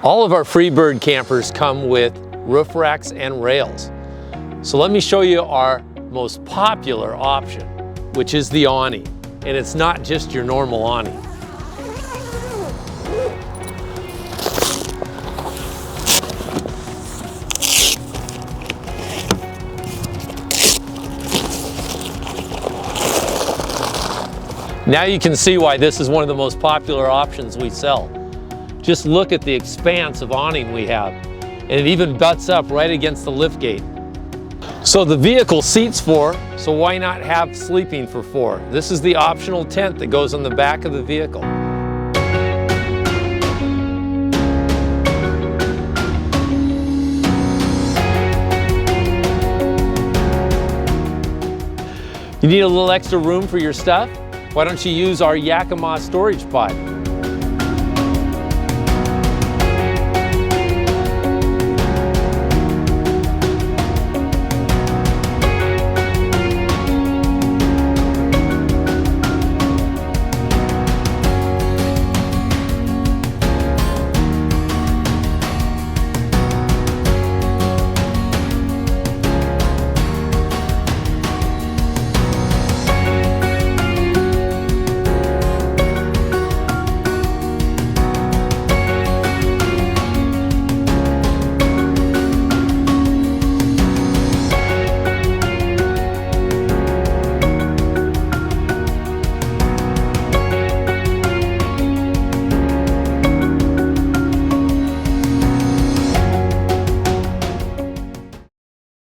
All of our Freebird campers come with roof racks and rails. So let me show you our most popular option, which is the awning. And it's not just your normal awning. Now you can see why this is one of the most popular options we sell. Just look at the expanse of awning we have. And it even butts up right against the liftgate. So the vehicle seats 4, so why not have sleeping for 4? This is the optional tent that goes on the back of the vehicle. You need a little extra room for your stuff? Why don't you use our YAKIMA storage pod?